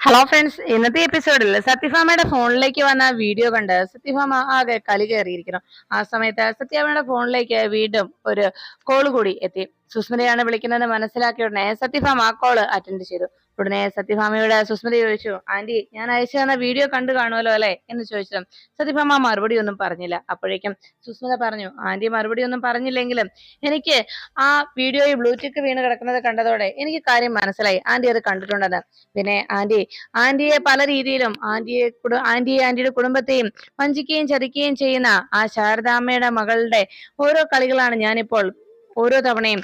Hello friends, ഇന്നത്തെ എപ്പിസോഡിൽ സത്യഭാമയുടെ ഫോണിലേക്ക് വന്ന വീഡിയോ കണ്ട് സത്യഭാമ ആകെ കലി കയറിയിരിക്കുന്നു. ആ സമയത്ത് സത്യഭാമയുടെ ഫോണിലേക്ക് വീണ്ടും ഒരു കോള് കൂടി എത്തി. സുസ്മിതയാണ് വിളിക്കുന്നത് മനസ്സിലാക്കിയ ഉടനെ സത്യഭാമ ആ കോള് അറ്റൻഡ് ചെയ്തു. ഉടനെ സത്യഭാമയോട് സുസ്മിത ചോദിച്ചു, ആന്റി ഞാൻ അയച്ചു തന്ന വീഡിയോ കണ്ടു കാണുമല്ലോ അല്ലെ എന്ന് ചോദിച്ചു. സത്യഭാമ മറുപടി ഒന്നും പറഞ്ഞില്ല. അപ്പോഴേക്കും സുസ്മിത പറഞ്ഞു, ആന്റി മറുപടി ഒന്നും പറഞ്ഞില്ലെങ്കിലും എനിക്ക് ആ വീഡിയോയിൽ ബ്ലൂടിക്ക് വീണ് കിടക്കുന്നത് കണ്ടതോടെ എനിക്ക് കാര്യം മനസ്സിലായി. ആന്റി അത് കണ്ടിട്ടുണ്ടെന്ന്. പിന്നെ ആന്റിയെ പല രീതിയിലും ആന്റിയുടെ കുടുംബത്തെയും വഞ്ചിക്കുകയും ചതിക്കുകയും ചെയ്യുന്ന ആ ശാരദാമ്മയുടെ മകളുടെ ഓരോ കളികളാണ് ഞാനിപ്പോൾ ഓരോ തവണയും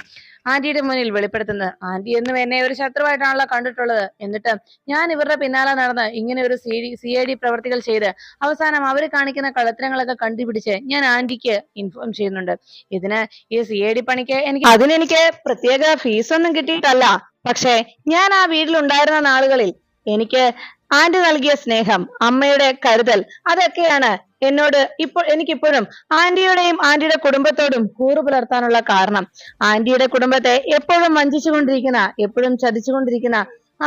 ആന്റിയുടെ മുന്നിൽ വെളിപ്പെടുത്തുന്നത്. ആന്റി എന്നും എന്നെ ഒരു ശത്രുവായിട്ടാണല്ലോ കണ്ടിട്ടുള്ളത്. എന്നിട്ട് ഞാൻ ഇവരുടെ പിന്നാലെ നടന്ന് ഇങ്ങനെ ഒരു CID പ്രവർത്തികൾ ചെയ്ത് അവസാനം അവർ കാണിക്കുന്ന കള്ളത്തരങ്ങളൊക്കെ കണ്ടുപിടിച്ച് ഞാൻ ആന്റിക്ക് ഇൻഫോം ചെയ്യുന്നുണ്ട്. ഇതിന് ഈ CID പണിക്ക് അതിനെനിക്ക് പ്രത്യേക ഫീസൊന്നും കിട്ടിയിട്ടല്ല. പക്ഷെ ഞാൻ ആ വീട്ടിലുണ്ടായിരുന്ന നാളുകളിൽ എനിക്ക് ആന്റി നൽകിയ സ്നേഹം, അമ്മയുടെ കരുതൽ, അതൊക്കെയാണ് എനിക്കിപ്പോഴും ആന്റിയുടെയും ആന്റിയുടെ കുടുംബത്തോടും കൂറു പുലർത്താനുള്ള കാരണം. ആന്റിയുടെ കുടുംബത്തെ എപ്പോഴും വഞ്ചിച്ചുകൊണ്ടിരിക്കുന്ന, എപ്പോഴും ചതിച്ചുകൊണ്ടിരിക്കുന്ന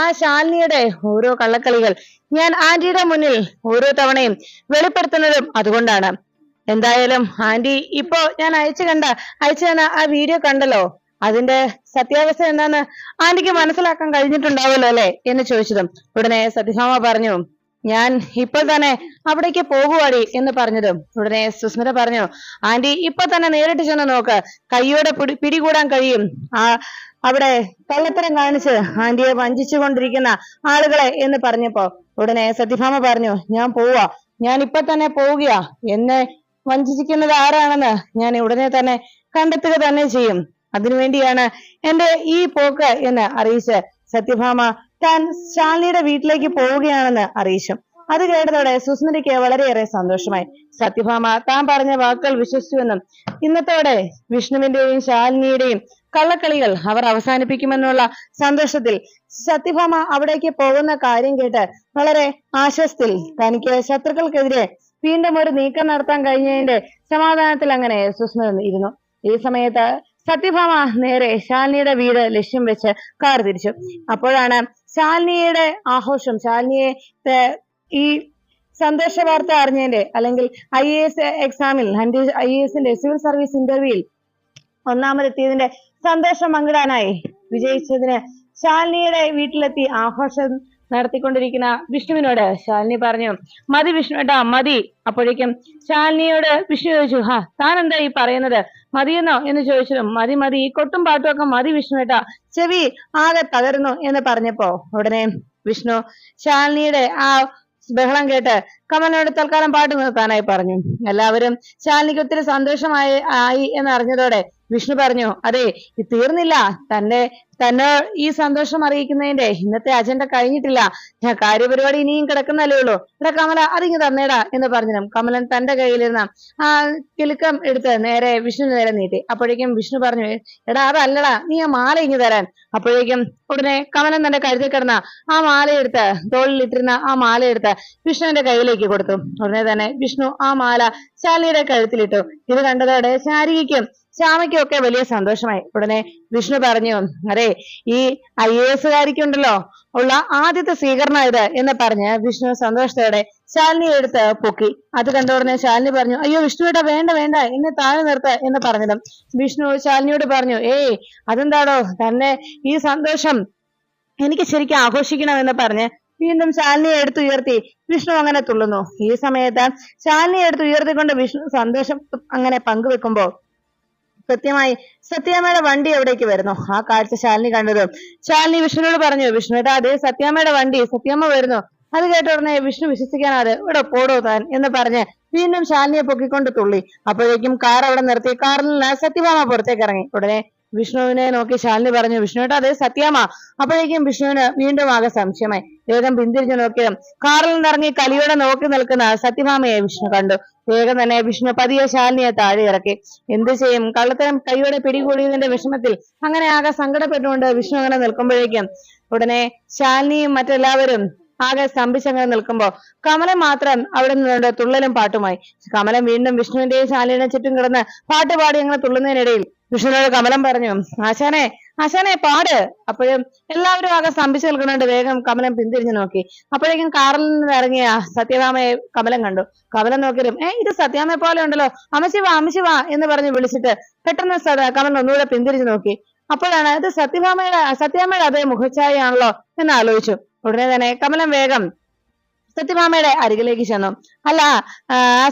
ആ ശാലിനിയുടെ ഓരോ കള്ളക്കളികൾ ഞാൻ ആന്റിയുടെ മുന്നിൽ ഓരോ തവണയും വെളിപ്പെടുത്തുന്നതും അതുകൊണ്ടാണ്. എന്തായാലും ആന്റി ഇപ്പോ ഞാൻ അയച്ചു തന്ന ആ വീഡിയോ കണ്ടല്ലോ, അതിന്റെ സത്യാവസ്ഥ എന്താന്ന് ആന്റിക്ക് മനസ്സിലാക്കാൻ കഴിഞ്ഞിട്ടുണ്ടാവുമല്ലോ അല്ലെ എന്ന് ചോദിച്ചതും ഉടനെ സത്യഭാമ പറഞ്ഞു, ഞാൻ ഇപ്പോൾ തന്നെ അവിടേക്ക് പോകുവാടി എന്ന് പറഞ്ഞതും ഉടനെ സുസ്മിത പറഞ്ഞു, ആന്റി ഇപ്പൊ തന്നെ നേരിട്ട് ചെന്ന് നോക്ക്, കയ്യോടെ പിടികൂടാൻ കഴിയും അവിടെ കള്ളത്തരം കാണിച്ച് ആന്റിയെ വഞ്ചിച്ചുകൊണ്ടിരിക്കുന്ന ആളുകളെ എന്ന് പറഞ്ഞപ്പോ ഉടനെ സത്യഭാമ പറഞ്ഞു, ഞാൻ ഇപ്പൊ തന്നെ പോവുകയാ. എന്നെ വഞ്ചിക്കുന്നത് ആരാണെന്ന് ഞാൻ ഉടനെ തന്നെ കണ്ടെത്തുക തന്നെ ചെയ്യും. അതിനുവേണ്ടിയാണ് എന്റെ ഈ പോക്ക് എന്ന് അറിയിച്ച് സത്യഭാമ താൻ ശാലിനിയുടെ വീട്ടിലേക്ക് പോവുകയാണെന്ന് അറിയിച്ചു. അത് കേട്ടതോടെ സുസ്മിതയ്ക്ക് വളരെയേറെ സന്തോഷമായി. സത്യഭാമ താൻ പറഞ്ഞ വാക്കുകൾ വിശ്വസിച്ചുവെന്നും ഇന്നത്തോടെ വിഷ്ണുവിന്റെയും ശാലിനിയുടെയും കള്ളക്കളികൾ അവർ അവസാനിപ്പിക്കുമെന്നുള്ള സന്തോഷത്തിൽ സത്യഭാമ അവിടേക്ക് പോകുന്ന കാര്യം കേട്ട് വളരെ ആശ്വാസത്തിൽ തനിക്ക് ശത്രുക്കൾക്കെതിരെ വീണ്ടും ഒരു നീക്കം നടത്താൻ കഴിഞ്ഞതിന്റെ സമാധാനത്തിൽ അങ്ങനെ സുസ്മിത ഇരുന്നു. ഈ സമയത്ത് സത്യഭാമ നേരെ ശാലിനിയുടെ വീട് ലക്ഷ്യം വെച്ച് കാർ തിരിച്ചു. അപ്പോഴാണ് ശാലിനിയുടെ ആഘോഷം, ശാലിനിയെ ഈ സന്തോഷ വാർത്ത അറിഞ്ഞതിന്റെ അല്ലെങ്കിൽ IAS എക്സാമിൽ IAS സിവിൽ സർവീസ് ഇന്റർവ്യൂവിൽ ഒന്നാമതെത്തിയതിന്റെ സന്തോഷം പങ്കിടാനായി വിജയിച്ചതിന് ശാലിനിയുടെ വീട്ടിലെത്തി ആഘോഷം നടത്തിക്കൊണ്ടിരിക്കുന്ന വിഷ്ണുവിനോട് ശാലിനി പറഞ്ഞു, മതി വിഷ്ണുവേട്ടാ മതി. അപ്പോഴേക്കും ശാലിനിയോട് വിഷ്ണു ചോദിച്ചു, താൻ എന്താ ഈ പറയുന്നത്, മതിയെന്നോ എന്ന് ചോദിച്ചതും മതി ഈ കൊട്ടും പാട്ടും ഒക്കെ മതി വിഷ്ണുവേട്ടാ, ചെവി ആകെ തകരുന്നു എന്ന് പറഞ്ഞപ്പോ ഉടനെ വിഷ്ണു ശാലിനിയുടെ ആ ബഹളം കേട്ട് കമലിനോട് തൽക്കാലം പാട്ട് നിർത്താനായി പറഞ്ഞു. എല്ലാവരും ശാലിനിക്ക് ഒത്തിരി സന്തോഷമായി എന്നറിഞ്ഞതോടെ വിഷ്ണു പറഞ്ഞു, അതെ തീർന്നില്ല, തന്നെ ഈ സന്തോഷം അറിയിക്കുന്നതിന്റെ ഇന്നത്തെ അജണ്ട കഴിഞ്ഞിട്ടില്ല, കാര്യപരിപാടി ഇനിയും കിടക്കുന്നല്ലേ ഉള്ളൂ. എടാ കമല അതിങ്ങ് തന്നേടാ എന്ന് പറഞ്ഞു കമലൻ തന്റെ കയ്യിലിരുന്ന ആ കിലുക്കം എടുത്ത് നേരെ വിഷ്ണു നേരെ നീട്ടി. അപ്പോഴേക്കും വിഷ്ണു പറഞ്ഞു, എടാ അതല്ലടാ, നീ ആ മാല ഇങ്ങ് തരാൻ. അപ്പോഴേക്കും ഉടനെ കമലൻ തന്റെ കഴുത്തിൽ കിടന്ന ആ മാലയെടുത്ത്, തോളിലിട്ടിരുന്ന ആ മാലയെടുത്ത് വിഷ്ണുവിന്റെ കയ്യിലേക്ക് കൊടുത്തു. ഉടനെ തന്നെ വിഷ്ണു ആ മാല ശാലിനിയുടെ കഴുത്തിലിട്ടു. ഇത് കണ്ടതോടെ ശാരികയ്ക്കും ശ്യാമയ്ക്കും ഒക്കെ വലിയ സന്തോഷമായി. ഉടനെ വിഷ്ണു പറഞ്ഞു, അതെ ഈ IAS കാരിക്കുണ്ടല്ലോ ഉള്ള ആദ്യത്തെ സ്വീകരണം ഇത് എന്ന് പറഞ്ഞ് വിഷ്ണു സന്തോഷത്തോടെ ശാലിനി എടുത്ത് പൊക്കി. അത് കണ്ട ഉടനെ ശാലിനി പറഞ്ഞു, അയ്യോ വിഷ്ണുവേട്ടാ വേണ്ട എന്നെ താഴെ നിർത്ത് എന്ന് പറഞ്ഞതും വിഷ്ണു ശാലിനിയോട് പറഞ്ഞു, അതെന്താടോ തന്നെ ഈ സന്തോഷം എനിക്ക് ശരിക്കും ആഘോഷിക്കണമെന്ന് പറഞ്ഞ് വീണ്ടും ശാലിനിയെ എടുത്തുയർത്തി വിഷ്ണു അങ്ങനെ തുള്ളുന്നു. ഈ സമയത്ത് ശാലിനിയെ എടുത്തുയർത്തിക്കൊണ്ട് വിഷ്ണു സന്തോഷം അങ്ങനെ പങ്കുവെക്കുമ്പോ സത്യാമ്മയുടെ വണ്ടി എവിടേക്ക് വരുന്നു. ആ കാഴ്ച ശാലിനി കണ്ടതും ശാലിനി വിഷ്ണുവിനോട് പറഞ്ഞു, വിഷ്ണുവേട്ടാ അതേ സത്യാമ്മയുടെ വണ്ടി, സത്യാമ്മ വരുന്നു. അത് കേട്ട ഉടനെ വിഷ്ണു വിശ്വസിക്കാനാതെ ഇവിടെ പോടോ താൻ എന്ന് പറഞ്ഞ് വീണ്ടും ശാലിനിയെ പൊക്കിക്കൊണ്ട് തുള്ളി. അപ്പോഴേക്കും കാർ അവിടെ നിർത്തി. കാറിൽ നിന്ന് സത്യഭാമ പുറത്തേക്ക് ഇറങ്ങി. ഉടനെ വിഷ്ണുവിനെ നോക്കി ശാലിനി പറഞ്ഞു, വിഷ്ണുവേട്ടാ അതേ സത്യാമ്മ. അപ്പോഴേക്കും വിഷ്ണുവിന് വീണ്ടും ആകെ സംശയമായി. വേഗം പിന്തിരിഞ്ഞു നോക്കിയതും കാറിൽ നിന്നിറങ്ങി കലിയോടെ നോക്കി നിൽക്കുന്ന സത്യഭാമയെ വിഷ്ണു കണ്ടു. വേഗം തന്നെ വിഷ്ണു പതിയെ ശാലിനിയെ താഴെ ഇറക്കി. എന്തു ചെയ്യും, കള്ളത്തരം കൈയോടെ പിടികൂടിയതിന്റെ വിഷമത്തിൽ അങ്ങനെ ആകെ സങ്കടപ്പെട്ടുകൊണ്ട് വിഷ്ണു അങ്ങനെ നിൽക്കുമ്പോഴേക്കും ഉടനെ ശാലിനിയും മറ്റെല്ലാവരും ആകെ സ്തംഭിച്ചങ്ങനെ നിൽക്കുമ്പോ കമലൻ മാത്രം അവിടെ നിന്നുകൊണ്ട് തുള്ളലും പാട്ടുമായി. കമലൻ വീണ്ടും വിഷ്ണുവിന്റെയും ശാലിനിയുടെ ചുറ്റും കിടന്ന് പാട്ടുപാടി അങ്ങനെ തുള്ളുന്നതിനിടയിൽ വിഷ്ണുവിനോട് കമലൻ പറഞ്ഞു, ആശാനെ ആശാനെ പാട്. അപ്പോഴും എല്ലാവരും ആകെ സ്തംഭിച്ചു നിൽക്കുന്നുണ്ട്. വേഗം കമലം പിന്തിരിഞ്ഞു നോക്കി. അപ്പോഴേക്കും കാറിൽ നിന്ന് ഇറങ്ങിയ സത്യഭാമയെ കമലം കണ്ടു. കമലം നോക്കിയതും ഇത് സത്യാമ്മയെ പോലെ ഉണ്ടല്ലോ, അമ്മച്ചി വാ അമ്മച്ചി വാ എന്ന് പറഞ്ഞ് വിളിച്ചിട്ട് പെട്ടെന്ന് കമലൻ ഒന്നുകൂടെ പിന്തിരിഞ്ഞു നോക്കി. അപ്പോഴാണ് ഇത് സത്യാമ്മയുടെ അതേ മുഖഛായയാണല്ലോ എന്ന് ആലോചിച്ചു. ഉടനെ തന്നെ കമലം വേഗം സത്യഭാമയുടെ അരികിലേക്ക് ചെന്നു. അല്ല,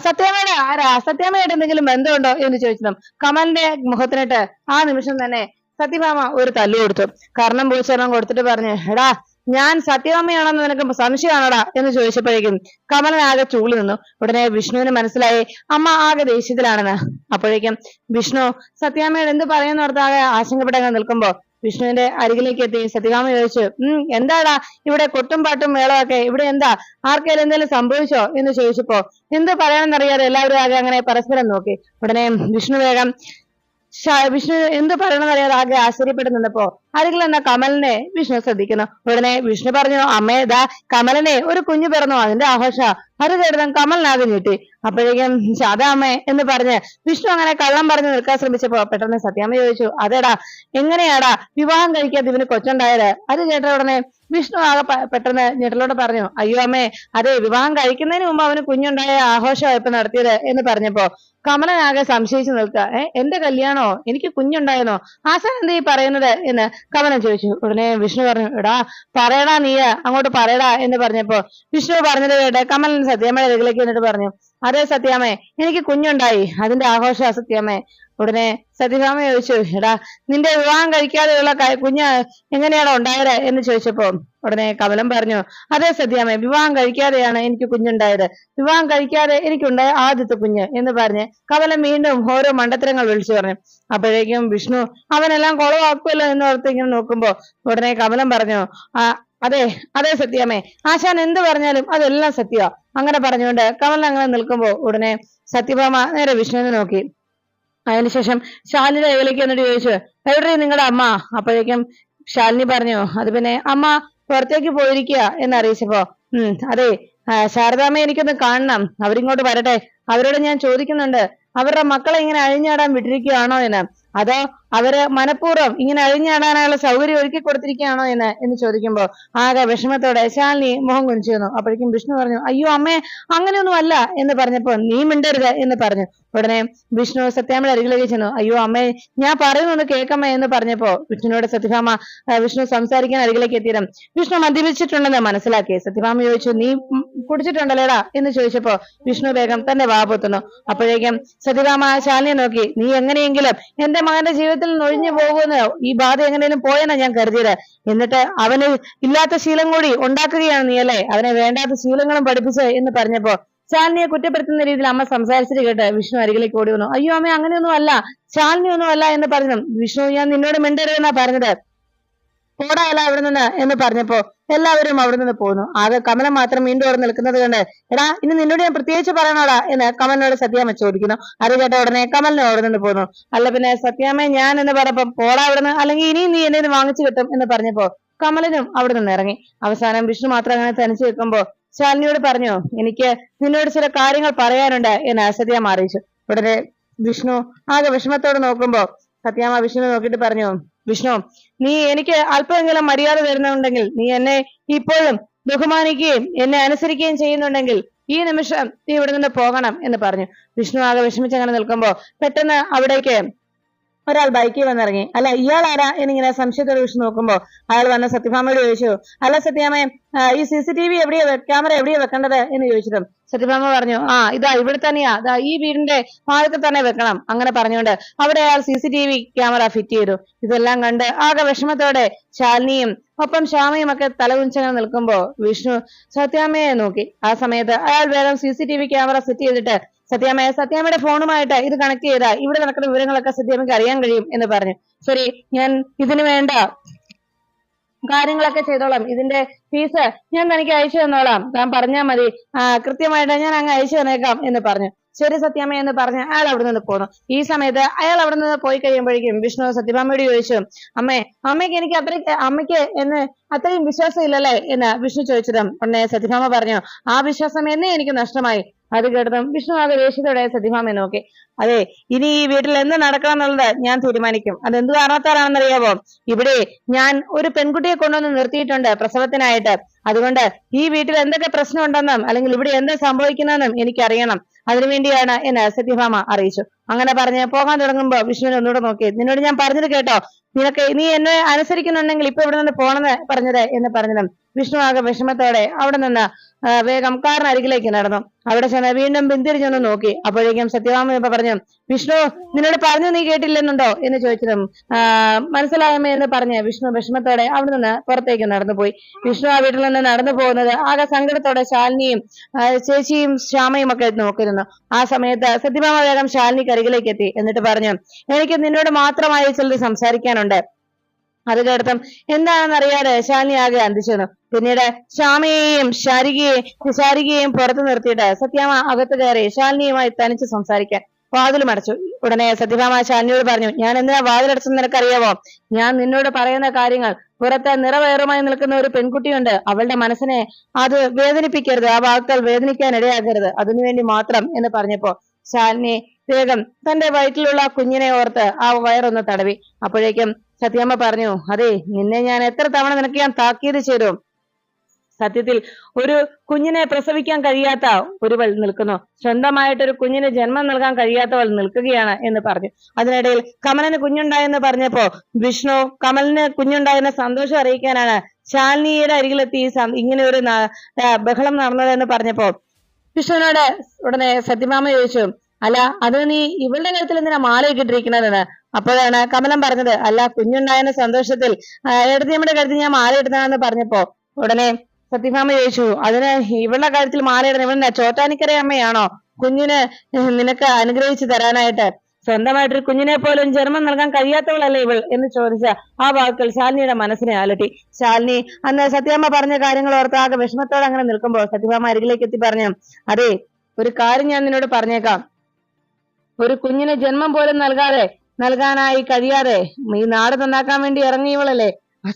സത്യാമ്മയുടെ ആരാ, സത്യാമ്മയുടെ എന്തെങ്കിലും ബന്ധമുണ്ടോ എന്ന് ചോദിച്ചതും കമലിന്റെ മുഖത്തിനിട്ട് ആ നിമിഷം തന്നെ സത്യഭാമ ഒരു തല്ലു കൊടുത്തു. കർണം പൂച്ചരണം കൊടുത്തിട്ട് പറഞ്ഞു, എടാ ഞാൻ സത്യഭാമയാണെന്ന് നിനക്ക് സംശയമാണോടാ എന്ന് ചോദിച്ചപ്പോഴേക്കും കമലൻ ആകെ ചൂളി നിന്നു. ഉടനെ വിഷ്ണുവിന് മനസ്സിലായി അമ്മ ആകെ ദേഷ്യത്തിലാണെന്ന്. അപ്പോഴേക്കും വിഷ്ണു സത്യാമ്മയോട് എന്ത് പറയുന്നോർത്ത് ആകെ ആശങ്കപ്പെട്ടങ്ങ് നിൽക്കുമ്പോ വിഷ്ണുവിന്റെ അരികിലേക്ക് എത്തി സത്യഭാമ ചോദിച്ചു, എന്താടാ ഇവിടെ കൊട്ടും പാട്ടും മേളമൊക്കെ, ഇവിടെ എന്താ, ആർക്കെങ്കിലും എന്തെങ്കിലും സംഭവിച്ചോ എന്ന് ചോദിച്ചപ്പോ എന്ത് പറയണമെന്നറിയാതെ എല്ലാവരും ആകെ അങ്ങനെ പരസ്പരം നോക്കി. ഉടനെ വിഷ്ണു എന്ത് പറയണമെന്നറിയാതെ ആകെ ആശ്ചര്യപ്പെട്ടു നിന്നപ്പോ അരികിൽ എന്ന കമലിനെ വിഷ്ണു ശ്രദ്ധിക്കുന്നു. ഉടനെ വിഷ്ണു പറഞ്ഞു, അമ്മേ ദാ കമലിനെ ഒരു കുഞ്ഞു പിറന്നു, അതിന്റെ ആഘോഷ. അത് കേട്ടതും കമലിനാകെ ഞെട്ടി. അപ്പോഴേക്കും അതാ അമ്മേ എന്ന് പറഞ്ഞ് വിഷ്ണു അങ്ങനെ കള്ളം പറഞ്ഞു നിൽക്കാൻ ശ്രമിച്ചപ്പോ പെട്ടെന്ന് സത്യാമ്മ ചോദിച്ചു, അതേടാ എങ്ങനെയാടാ വിവാഹം കഴിക്കാതെ ഇവന് കൊച്ചുണ്ടായത്? അത് കേട്ട ഉടനെ വിഷ്ണു ആകെ പെട്ടെന്ന് ഞെട്ടലോടെ പറഞ്ഞു, അയ്യോ അമ്മേ, അതെ വിവാഹം കഴിക്കുന്നതിന് മുമ്പ് അവന് കുഞ്ഞുണ്ടായ ആഘോഷമാണ് ഇപ്പൊ നടത്തിയത് എന്ന് പറഞ്ഞപ്പോ കമലനാകെ സംശയിച്ചു നിൽക്കുക. എന്റെ കല്യാണോ, എനിക്ക് കുഞ്ഞുണ്ടായെന്നോ, ആശാൻ എന്താ ഈ പറയുന്നത് എന്ന് കമലൻ ചോദിച്ചു. ഉടനെ വിഷ്ണു പറഞ്ഞു, എടാ പറയടാ, നീ അങ്ങോട്ട് പറയടാ എന്ന് പറഞ്ഞപ്പോ വിഷ്ണു പറഞ്ഞത് കേട്ട് കമലൻ സത്യാമ്മയുടെ അരികിലേക്ക് എന്നിട്ട് പറഞ്ഞു, അതെ സത്യാമ്മേ, എനിക്ക് കുഞ്ഞുണ്ടായി, അതിന്റെ ആഘോഷ സത്യാമ്മേ. ഉടനെ സത്യഭാമ ചോദിച്ചു, എടാ നിന്റെ വിവാഹം കഴിക്കാതെയുള്ള കുഞ്ഞ് എങ്ങനെയാണോ ഉണ്ടായത് എന്ന് ചോദിച്ചപ്പോ ഉടനെ കമലം പറഞ്ഞു, അതെ സത്യാമ്മേ, വിവാഹം കഴിക്കാതെയാണ് എനിക്ക് കുഞ്ഞുണ്ടായത്, വിവാഹം കഴിക്കാതെ എനിക്കുണ്ടായ ആദ്യത്തെ കുഞ്ഞ് എന്ന് പറഞ്ഞ് കമലം വീണ്ടും ഓരോ മണ്ടത്തരങ്ങൾ വിളിച്ചു പറഞ്ഞു. അപ്പോഴേക്കും വിഷ്ണു അവനെല്ലാം കുളവാക്കുമല്ലോ എന്ന് ഓർത്ത് ഇങ്ങനെ നോക്കുമ്പോ ഉടനെ കമലം പറഞ്ഞു, അതെ അതെ സത്യാമ്മേ, ആശാൻ എന്ത് പറഞ്ഞാലും അതെല്ലാം സത്യമാ. അങ്ങനെ പറഞ്ഞുകൊണ്ട് കമലൻ അങ്ങനെ നിൽക്കുമ്പോ ഉടനെ സത്യഭാമ നേരെ വിഷ്ണുവിനെ നോക്കി. അതിനുശേഷം ശാലിനിയുടെ കയ്യിലേക്ക് എന്നിട്ട് ചോദിച്ചു, എവിടെ നിങ്ങളുടെ അമ്മ? അപ്പോഴേക്കും ശാലിനി പറഞ്ഞു, അത് പിന്നെ അമ്മ പുറത്തേക്ക് പോയിരിക്കുക എന്നറിയിച്ചപ്പോ അതെ ശാരദാമ്മ എനിക്കൊന്ന് കാണണം, അവരിങ്ങോട്ട് വരട്ടെ, അവരോട് ഞാൻ ചോദിക്കുന്നുണ്ട് അവരുടെ മക്കളെ ഇങ്ങനെ അഴിഞ്ഞാടാൻ വിട്ടിരിക്കുകയാണോ എന്ന്, അതോ അവര് മനഃപൂർവ്വം ഇങ്ങനെ അഴിഞ്ഞാടാനുള്ള സൗകര്യം ഒരുക്കി കൊടുത്തിരിക്കുകയാണോ എന്ന് ചോദിക്കുമ്പോ ആകെ വിഷമത്തോടെ ശാലിനി മുഖം കുനിച്ചു വന്നു. അപ്പോഴേക്കും വിഷ്ണു പറഞ്ഞു, അയ്യോ അമ്മേ, അങ്ങനെയൊന്നും അല്ല എന്ന് പറഞ്ഞപ്പോ നീ മിണ്ടരുത് എന്ന് പറഞ്ഞു. ഉടനെ വിഷ്ണു സത്യാമ്മയുടെ അരികിലേക്ക് ചെന്നു. അയ്യോ അമ്മേ, ഞാൻ പറയുന്നൊന്ന് കേൾക്കമ്മേ എന്ന് പറഞ്ഞപ്പോ വിഷ്ണുവിനോട് സത്യഭാമ വിഷ്ണു സംസാരിക്കാൻ അരികിലേക്ക് എത്തിയതും വിഷ്ണു മദ്യപിച്ചിട്ടുണ്ടെന്ന് മനസ്സിലാക്കി. സത്യഭാമ ചോദിച്ചു, നീ കുടിച്ചിട്ടുണ്ടല്ലേടാ എന്ന് ചോദിച്ചപ്പോ വിഷ്ണു വേഗം തന്നെ വാപൊത്തുന്നു. അപ്പോഴേക്കും സത്യഭാമ ശാലിനിയെ നോക്കി, നീ എങ്ങനെയെങ്കിലും എന്റെ മകന്റെ ജീവിതത്തിൽ നിന്ന് ഒഴിഞ്ഞു പോകുമെന്ന്, ഈ ബാധ എങ്ങനെയും പോയെന്നാ ഞാൻ കരുതിയത്, എന്നിട്ട് അവന് ഇല്ലാത്ത ശീലം കൂടി ഉണ്ടാക്കുകയാണ് നീ അല്ലേ, അവനെ വേണ്ടാത്ത ശീലങ്ങളും പഠിപ്പിച്ച് എന്ന് പറഞ്ഞപ്പോ ശാലിനിയെ കുറ്റപ്പെടുത്തുന്ന രീതിയിൽ അമ്മ സംസാരിച്ചിട്ട് കേട്ട് വിഷ്ണു അരികിലേക്ക് ഓടി വന്നു. അയ്യോ അമ്മ, അങ്ങനെയൊന്നും അല്ല, ശാലിനി ഒന്നും അല്ല എന്ന് പറഞ്ഞു. വിഷ്ണു, ഞാൻ നിന്നോട് മിണ്ടരുതെന്നാ പറഞ്ഞത്, പോടായല്ല അവിടെ നിന്ന് എന്ന് പറഞ്ഞപ്പോ എല്ലാവരും അവിടെ നിന്ന് പോന്നു. ആകെ കമലം മാത്രം വീണ്ടും അവിടെ നിൽക്കുന്നത് കണ്ട്, എടാ ഇനി നിന്നോട് ഞാൻ പ്രത്യേകിച്ച് പറയണോടാ എന്ന് കമലിനോട് സത്യാമ്മ ചോദിക്കുന്നു. അത് കേട്ട ഉടനെ കമലിന് അവിടെ നിന്ന് പോന്നു. അല്ല പിന്നെ സത്യാമ്മ ഞാൻ എന്ന് പറഞ്ഞപ്പോ പോടാ അവിടെ നിന്ന്, അല്ലെങ്കിൽ ഇനിയും നീ എന്നെ വാങ്ങിച്ചു കിട്ടും എന്ന് പറഞ്ഞപ്പോ കമലനും അവിടെ നിന്ന് ഇറങ്ങി. അവസാനം വിഷ്ണു മാത്രം അങ്ങനെ തനിച്ചു വെക്കുമ്പോ ശാലിനിയോട് പറഞ്ഞു, എനിക്ക് നിന്നോട് ചില കാര്യങ്ങൾ പറയാനുണ്ട് എന്ന് സത്യാമ്മ അറിയിച്ചു. ഉടനെ വിഷ്ണു ആകെ വിഷമത്തോടെ നോക്കുമ്പോ സത്യാമ്മ വിഷ്ണു നോക്കിയിട്ട് പറഞ്ഞു, വിഷ്ണു, നീ എനിക്ക് അല്പമെങ്കിലും മര്യാദ തരുന്നുണ്ടെങ്കിൽ, നീ എന്നെ ഇപ്പോഴും ബഹുമാനിക്കുകയും എന്നെ അനുസരിക്കുകയും ചെയ്യുന്നുണ്ടെങ്കിൽ ഈ നിമിഷം നീ ഇവിടെ നിന്ന് പോകണം എന്ന് പറഞ്ഞു. വിഷ്ണു ആകെ വിഷമിച്ചങ്ങനെ നിൽക്കുമ്പോ പെട്ടെന്ന് അവിടേക്ക് ഒരാൾ ബൈക്കിൽ വന്നിറങ്ങി. അല്ല ഇയാൾ ആരാ എന്നിങ്ങനെ സംശയത്തോടെ വിഷ്ണു നോക്കുമ്പോ അയാൾ വന്ന സത്യഭാമയോട് ചോദിച്ചു, അല്ല സത്യാമ്മ, ഈ CCTV ക്യാമറ എവിടെയാ വെക്കേണ്ടത് എന്ന് ചോദിച്ചിട്ടും സത്യഭാമ പറഞ്ഞു, ഇതാ ഇവിടെ തന്നെയാ, ഈ വീടിന്റെ ഭാഗത്ത് തന്നെ വെക്കണം. അങ്ങനെ പറഞ്ഞുകൊണ്ട് അവിടെ അയാൾ CCTV ക്യാമറ ഫിറ്റ് ചെയ്തു. ഇതെല്ലാം കണ്ട് ആകെ വിഷമത്തോടെ ശാലിനിയും ഒപ്പം ശ്യാമയും ഒക്കെ തലകുനിച്ചങ്ങനെ നിൽക്കുമ്പോ വിഷ്ണു സത്യാമ്മയെ നോക്കി. ആ സമയത്ത് അയാൾ വേഗം CCTV ക്യാമറ സെറ്റ് ചെയ്തിട്ട് സത്യാമ്മയുടെ ഫോണുമായിട്ട് ഇത് കണക്ട് ചെയ്താൽ ഇവിടെ നടക്കുന്ന വിവരങ്ങളൊക്കെ സത്യാമ്മയ്ക്ക് അറിയാൻ കഴിയും എന്ന് പറഞ്ഞു. ശരി, ഞാൻ ഇതിന് വേണ്ട കാര്യങ്ങളൊക്കെ ചെയ്തോളാം, ഇതിന്റെ ഫീസ് ഞാൻ തനിക്ക് അയച്ചു തന്നോളാം, താൻ പറഞ്ഞാൽ മതി, കൃത്യമായിട്ട് ഞാൻ അങ്ങ് അയച്ചു തന്നേക്കാം എന്ന് പറഞ്ഞു. ശരി സത്യാമ്മ എന്ന് പറഞ്ഞ് അയാൾ അവിടെ നിന്ന് പോന്നു. ഈ സമയത്ത് അയാൾ അവിടെ നിന്ന് പോയി കഴിയുമ്പോഴേക്കും വിഷ്ണു സത്യഭാമയോട് ചോദിച്ചു, അമ്മയ്ക്ക് എന്നെ അത്രയും വിശ്വാസം ഇല്ലല്ലേ എന്ന് വിഷ്ണു ചോദിച്ചതും ഉടനെ സത്യഭാമ പറഞ്ഞു, ആ വിശ്വാസം എന്നെ എനിക്ക് നഷ്ടമായി, അത് കേട്ടതും വിഷ്ണു ആകെ ദേഷ്യത്തോടെ സത്യഭാമയെ നോക്കി. അതെ, ഇനി ഈ വീട്ടിൽ എന്ത് നടക്കണം എന്നുള്ളത് ഞാൻ തീരുമാനിക്കും. അതെന്ത് കാരണത്താലാണെന്നറിയാവോ? ഇവിടെ ഞാൻ ഒരു പെൺകുട്ടിയെ കൊണ്ടുവന്ന് നിർത്തിയിട്ടുണ്ട് പ്രസവത്തിനായിട്ട്. അതുകൊണ്ട് ഈ വീട്ടിൽ എന്തൊക്കെ പ്രശ്നം ഉണ്ടെന്നും അല്ലെങ്കിൽ ഇവിടെ എന്താ സംഭവിക്കുന്നതെന്നും എനിക്കറിയണം. അതിനുവേണ്ടിയാണ് എന്ന് സത്യഭാമ അറിയിച്ചു. അങ്ങനെ പറഞ്ഞ് പോകാൻ തുടങ്ങുമ്പോ വിഷ്ണുവിനെ ഒന്നുകൂടെ നോക്കി. നിന്നോട് ഞാൻ പറഞ്ഞത് കേട്ടോ, നീ എന്നെ അനുസരിക്കുന്നുണ്ടെങ്കിൽ ഇപ്പൊ ഇവിടെ നിന്ന് പോണെന്ന് പറഞ്ഞത് എന്ന് പറഞ്ഞതും വിഷ്ണു ആകെ വിഷമത്തോടെ അവിടെ നിന്ന് വേഗം കാറിനരികിലേക്ക് നടന്നു. അവിടെ ചെന്ന് വീണ്ടും പിന്തിരിഞ്ഞൊന്ന് നോക്കി. അപ്പോഴേക്കും സത്യഭാമ ഇപ്പൊ പറഞ്ഞു, വിഷ്ണു നിന്നോട് പറഞ്ഞു നീ കേട്ടില്ലെന്നുണ്ടോ എന്ന് ചോദിച്ചതും മനസ്സിലായമേ എന്ന് പറഞ്ഞ് വിഷ്ണു വിഷമത്തോടെ അവിടെ നിന്ന് പുറത്തേക്ക് നടന്നുപോയി. വിഷ്ണു ആ വീട്ടിൽ നിന്ന് നടന്നു പോകുന്നത് ആകെ സങ്കടത്തോടെ ശാലിനിയും ചേച്ചിയും ശ്യാമയും ഒക്കെ നോക്കിയിരുന്നു. ആ സമയത്ത് സത്യഭാമ വേഗം ശാലിനിക്ക് അരികിലേക്ക് എത്തി. എന്നിട്ട് പറഞ്ഞു, എനിക്ക് നിന്നോട് മാത്രമായി ചിലത് സംസാരിക്കാനുണ്ട്. അത് കേട്ടതും എന്താണെന്ന് അറിയാതെ ശാലിനി ആകെ അന്തിച്ചു. പിന്നീട് ശ്യാമയെയും ശാരികയെയും പുറത്തു നിർത്തിയിട്ട് സത്യാമ്മ അകത്ത് കയറി ശാലിനിയുമായി തനിച്ച് സംസാരിക്കാൻ വാതിലും അടച്ചു. ഉടനെ സത്യഭാമ ശാലിനിയോട് പറഞ്ഞു, ഞാൻ എന്തിനാ വാതിലടച്ചെന്ന് നിനക്കറിയാവോ? ഞാൻ നിന്നോട് പറയുന്ന കാര്യങ്ങൾ പുറത്ത് നിറവേറുമായി നിൽക്കുന്ന ഒരു പെൺകുട്ടിയുണ്ട്. അവളുടെ മനസ്സിനെ അത് വേദനിപ്പിക്കരുത്, ആ വാക്കുകൾ വേദനിക്കാൻ ഇടയാക്കരുത്, അതിനുവേണ്ടി മാത്രം എന്ന് പറഞ്ഞപ്പോ ശാലിനി വേഗം തന്റെ വയറ്റിലുള്ള കുഞ്ഞിനെ ഓർത്ത് ആ വയറൊന്ന് തടവി. അപ്പോഴേക്കും സത്യമ്മ പറഞ്ഞു, അതെ, നിന്നെ ഞാൻ എത്ര തവണ നിനക്ക് ഞാൻ താക്കീത് ചെയ്തു. സത്യത്തിൽ ഒരു കുഞ്ഞിനെ പ്രസവിക്കാൻ കഴിയാത്ത ഒരുവൾ നിൽക്കുന്നു, സ്വന്തമായിട്ടൊരു കുഞ്ഞിന് ജന്മം നൽകാൻ കഴിയാത്തവൾ നിൽക്കുകയാണ് എന്ന് പറഞ്ഞു. അതിനിടയിൽ കമലിന് കുഞ്ഞുണ്ടായെന്ന് പറഞ്ഞപ്പോ വിഷ്ണു കമലിന് കുഞ്ഞുണ്ടായെന്ന സന്തോഷം അറിയിക്കാനാണ് ശാലിനിയുടെ അരികിലെത്തി ഇങ്ങനെ ഒരു ബഹളം നടന്നതെന്ന് പറഞ്ഞപ്പോ വിഷ്ണുവിനോട് ഉടനെ സത്യഭാമ ചോദിച്ചു, അല്ല അത് നീ ഇവളുടെ കാര്യത്തിൽ എന്തിനാ മാലയൊക്കെ ഇട്ടിരിക്കുന്നതെന്ന്. അപ്പോഴാണ് കമലം പറഞ്ഞത്, അല്ല കുഞ്ഞുണ്ടായെന്ന സന്തോഷത്തിൽ എടത്തിയമ്മയുടെ കാര്യത്തിൽ ഞാൻ മാല ഇടുന്നതെന്ന് പറഞ്ഞപ്പോ ഉടനെ സത്യഭാമ ചോദിച്ചു, അതിന് ഇവളുടെ കാര്യത്തിൽ മാല ഇടുന്ന ഇവളുടെ ചോറ്റാനിക്കര അമ്മയാണോ കുഞ്ഞിന് നിനക്ക് അനുഗ്രഹിച്ചു തരാനായിട്ട്? സ്വന്തമായിട്ടൊരു കുഞ്ഞിനെ പോലും ജന്മം നൽകാൻ കഴിയാത്തവളല്ലേ ഇവൾ എന്ന് ചോദിച്ച ആ വാക്കുകൾ ശാലിനിയുടെ മനസ്സിനെ അലട്ടി. ശാലിനി അന്ന് സത്യഭാമ പറഞ്ഞ കാര്യങ്ങൾ ഓർത്ത് ആകെ വിഷമത്തോടെ അങ്ങനെ നിൽക്കുമ്പോൾ സത്യഭാമ അരികിലേക്ക് എത്തി പറഞ്ഞു, അതെ, ഒരു കാര്യം ഞാൻ നിന്നോട് പറഞ്ഞേക്കാം. ഒരു കുഞ്ഞിന് ജന്മം പോലും നൽകാനായി കഴിയാതെ ഈ നാട് നന്നാക്കാൻ വേണ്ടി ഇറങ്ങിയവളല്ലേ?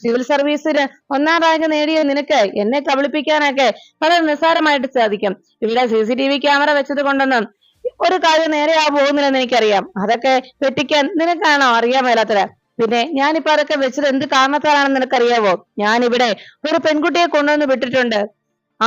സിവിൽ സർവീസിന് 1ാം റാങ്ക് നേടിയ നിനക്ക് എന്നെ കബളിപ്പിക്കാനൊക്കെ വളരെ നിസ്സാരമായിട്ട് സാധിക്കും. ഇവിടെ CCTV ക്യാമറ വെച്ചത് കൊണ്ടൊന്നും ഒരു കാര്യം നേരെയാ പോകുന്നില്ലെന്ന് എനിക്കറിയാം. അതൊക്കെ വെട്ടിക്കാൻ നിനക്കാണോ അറിയാൻ മേലാത്തത്? പിന്നെ ഞാനിപ്പോ അതൊക്കെ വെച്ചത് എന്ത് കാരണത്താലാണെന്ന് നിനക്കറിയാവോ? ഞാനിവിടെ ഒരു പെൺകുട്ടിയെ കൊണ്ടുവന്ന് വിട്ടിട്ടുണ്ട്.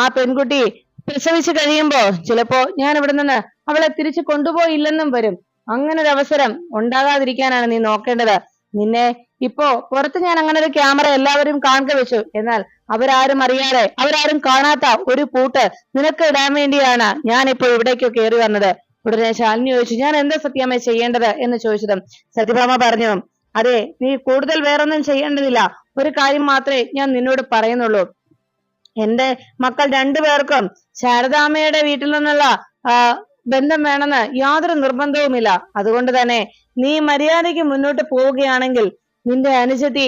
ആ പെൺകുട്ടി പ്രസവിച്ചു കഴിയുമ്പോ ചിലപ്പോ ഞാൻ ഇവിടെ നിന്ന് അവളെ തിരിച്ചു കൊണ്ടുപോയില്ലെന്നും വരും. അങ്ങനെ ഒരു അവസരം ഉണ്ടാകാതിരിക്കാനാണ് നീ നോക്കേണ്ടത്. നിന്നെ ഇപ്പോ പുറത്ത് ഞാൻ അങ്ങനെ ഒരു ക്യാമറ എല്ലാവരും കാണുക വെച്ചു. എന്നാൽ അവരാരും അറിയാതെ അവരാരും കാണാത്ത ഒരു പൂട്ട് നിനക്ക് ഇടാൻ വേണ്ടിയാണ് ഞാൻ ഇപ്പോ ഇവിടേക്ക് കയറി വന്നത്. ഉടനെ ശാലിനി ചോദിച്ചു, ഞാൻ എന്താ സത്യാമ്മ ചെയ്യേണ്ടത് എന്ന് ചോദിച്ചതും സത്യഭാമ പറഞ്ഞു, അതെ, നീ കൂടുതൽ വേറൊന്നും ചെയ്യേണ്ടതില്ല. ഒരു കാര്യം മാത്രമേ ഞാൻ നിന്നോട് പറയുന്നുള്ളൂ. എന്റെ മക്കൾ 2 പേർക്കും ശാരദാമ്മയുടെ വീട്ടിൽ നിന്നുള്ള ബന്ധം വേണമെന്ന് യാതൊരു നിർബന്ധവുമില്ല. അതുകൊണ്ട് തന്നെ നീ മര്യാദയ്ക്ക് മുന്നോട്ട് പോവുകയാണെങ്കിൽ നിന്റെ അനുജത്തി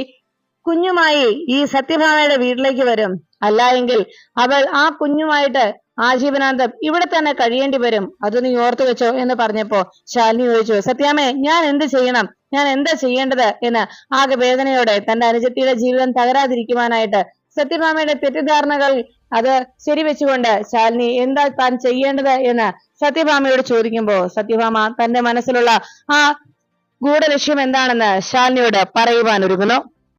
കുഞ്ഞുമായി ഈ സത്യഭാമയുടെ വീട്ടിലേക്ക് വരും. അല്ല എങ്കിൽ അവൾ ആ കുഞ്ഞുമായിട്ട് ആജീവനാന്തം ഇവിടെ തന്നെ കഴിയേണ്ടി വരും. അത് നീ ഓർത്തു വെച്ചോ എന്ന് പറഞ്ഞപ്പോ ശാലിനി ചോദിച്ചു, സത്യാമ്മേ, ഞാൻ എന്ത് ചെയ്യണം? ഞാൻ എന്താ ചെയ്യേണ്ടത് എന്ന് ആകെ വേദനയോടെ തന്റെ അനുജത്തിയുടെ ജീവിതം തകരാതിരിക്കുവാനായിട്ട് സത്യഭാമയുടെ തെറ്റിദ്ധാരണകൾ അത് ശരിവെച്ചുകൊണ്ട് ശാലിനി എന്താ താൻ ചെയ്യേണ്ടത് എന്ന് സത്യഭാമയോട് ചോദിക്കുമ്പോ സത്യഭാമ തന്റെ മനസ്സിലുള്ള ആ ഗൂഢലക്ഷ്യം എന്താണെന്ന് ശാലിനിയോട് പറയുവാൻ ഒരുങ്ങുന്നു.